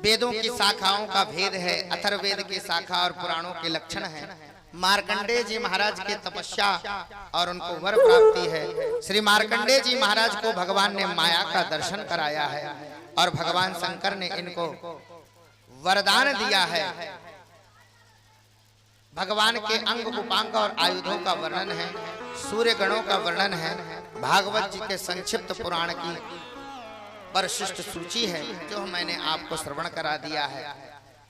वेदों की शाखाओं का भेद है, अथर्ववेद की शाखा और पुराणों के लक्षण हैं। मार्कंडेय जी महाराज की तपस्या और उनको वर प्राप्ति है। श्री मार्कंडेय जी महाराज को भगवान ने माया का दर्शन कराया है और भगवान शंकर ने इनको वरदान दिया है। भगवान के अंग उपांग और आयुधों का वर्णन है, सूर्य गणों का वर्णन है। भागवत जी के संक्षिप्त पुराण की परिशिष्ट सूची है जो मैंने आपको श्रवण करा दिया है।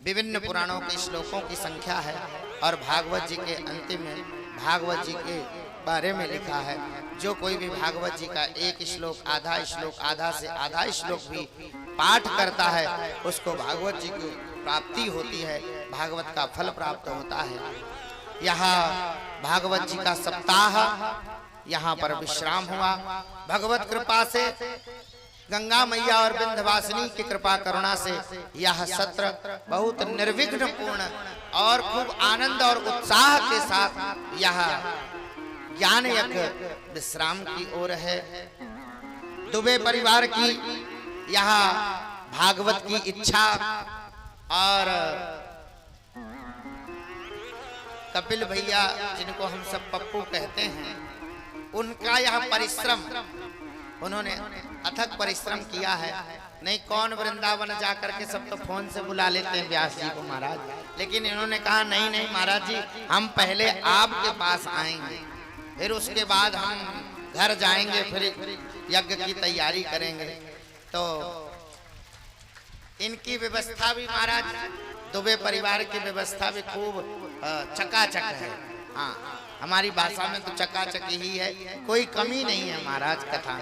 विभिन्न पुराणों के श्लोकों की संख्या है और भागवत जी के अंतिम में भागवत जी के बारे में लिखा है। जो कोई भी भागवत जी का एक श्लोक, आधा से आधा श्लोक भी पाठ करता है उसको भागवत जी की प्राप्ति होती है, भागवत का फल प्राप्त होता है। यहाँ भागवत जी का सप्ताह यहाँ पर विश्राम हुआ। भगवत कृपा से, गंगा मैया और विंध्यवासिनी की कृपा करुणा से यह सत्र बहुत निर्विघ्न पूर्ण और खूब आनंद और उत्साह के साथ यह ज्ञान यज्ञ विश्राम की ओर है। दुबे परिवार की यह भागवत की इच्छा और कपिल भैया जिनको हम सब पप्पू कहते हैं, उनका यह परिश्रम, उन्होंने अथक परिश्रम किया है। नहीं कौन वृंदावन जाकर के सब तो फोन से बुला लेते हैं व्यास जी को महाराज, लेकिन इन्होंने कहा नहीं नहीं महाराज जी, हम पहले आपके पास आएंगे, फिर उसके बाद हम घर जाएंगे, फिर यज्ञ की तैयारी करेंगे। तो इनकी व्यवस्था भी महाराज, दुबे परिवार की व्यवस्था भी खूब चकाचक है। हाँ, हमारी भाषा में तो चकाचक ही है, कोई कमी नहीं है महाराज। कथा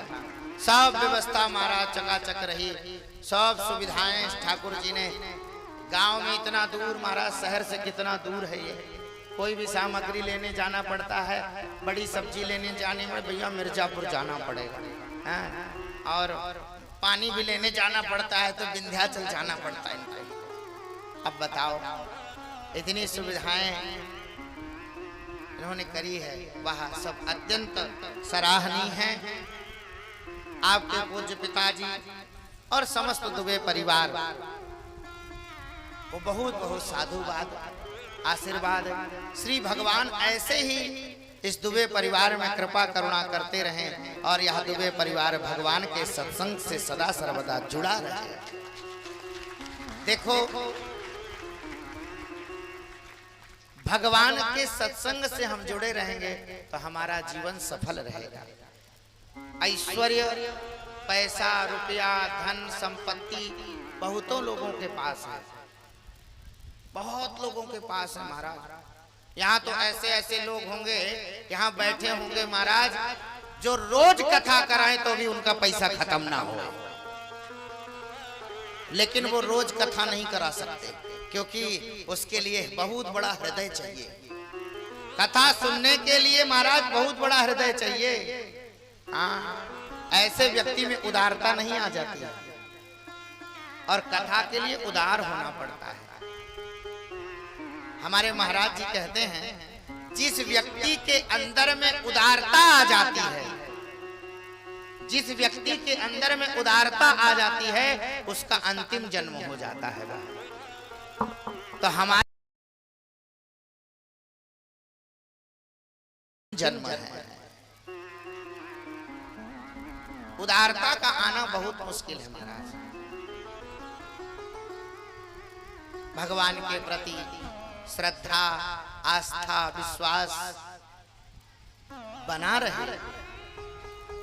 सब व्यवस्था महाराज चकाचक रही, सब सुविधाएं ठाकुर जी ने। गांव में इतना दूर महाराज, शहर से कितना दूर है ये, कोई भी सामग्री लेने जाना पड़ता है, बड़ी सब्जी लेने जाने में भैया मिर्जापुर जाना पड़ेगा, और पानी भी लेने जाना पड़ता है तो विंध्याचल जाना पड़ता है इनको। अब बताओ, इतनी सुविधाएं इन्होंने करी है, वह सब अत्यंत सराहनीय है। आपके पूज्य पिताजी और समस्त दुबे परिवार को बहुत बहुत साधुवाद, आशीर्वाद। श्री भगवान ऐसे ही इस दुबे परिवार में कृपा करुणा करते रहें और यह दुबे परिवार भगवान के सत्संग से सदा सर्वदा जुड़ा रहे। देखो, भगवान के सत्संग से हम जुड़े रहेंगे तो हमारा जीवन सफल रहेगा। ऐश्वर्य, पैसा, रुपया, धन, संपत्ति बहुतों लोगों के पास है, बहुत लोगों के पास है महाराज। यहाँ तो ऐसे ऐसे लोग होंगे, यहाँ बैठे होंगे महाराज, जो रोज कथा कराएं तो भी उनका पैसा खत्म ना हो, लेकिन वो रोज कथा नहीं करा सकते क्योंकि उसके लिए बहुत बड़ा हृदय चाहिए। कथा सुनने के लिए महाराज बहुत बड़ा हृदय चाहिए। हाँ, ऐसे व्यक्ति में उदारता नहीं आ जाती और कथा के लिए उदार होना पड़ता है। हमारे महाराज जी कहते हैं, जिस व्यक्ति के अंदर में उदारता आ जाती है, जिस व्यक्ति के अंदर में उदारता आ जाती है, उसका अंतिम जन्म हो जाता है। तो हमारे जन्म है, उदारता का आना बहुत मुश्किल है महाराज। भगवान के प्रति श्रद्धा, आस्था, विश्वास बना रहे।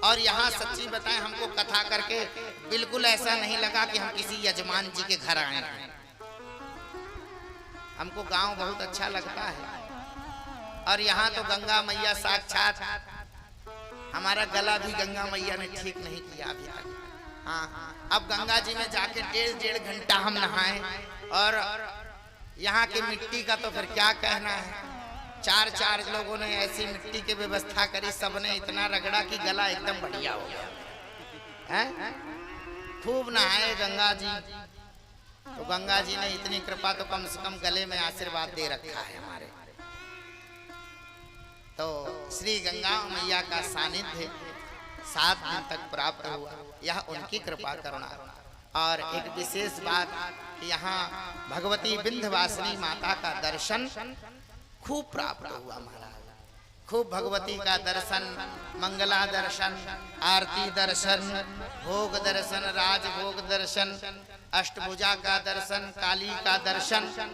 और यहाँ सच्ची बताएं, हमको कथा करके बिल्कुल ऐसा नहीं लगा कि हम किसी यजमान जी के घर आए हैं। हमको गांव बहुत अच्छा लगता है और यहाँ तो गंगा मैया साक्षात, हमारा गला भी गंगा मैया ने ठीक नहीं किया अभी तक। हाँ, अब गंगा जी में जाके डेढ़ घंटा हम नहाए और यहाँ की मिट्टी का तो फिर क्या कहना है। चार लोगों ने ऐसी मिट्टी की व्यवस्था करी, सबने इतना रगड़ा कि गला एकदम बढ़िया हो गया है। खूब नहाए गंगा जी, तो गंगा जी ने इतनी कृपा तो कम से कम गले में आशीर्वाद दे रखा है हमारे। तो श्री गंगा मैया का सानिध्य 7 दिन तक प्राप्त हुआ, यह उनकी कृपा करुणा। और एक विशेष बात कि यहाँ भगवती विंध्यवासिनी माता का दर्शन खूब प्राप्त हुआ महाराज। खूब भगवती का दर्शन, मंगला दर्शन, आरती दर्शन, भोग दर्शन, राजभोग दर्शन, अष्टभुजा का दर्शन, काली का दर्शन।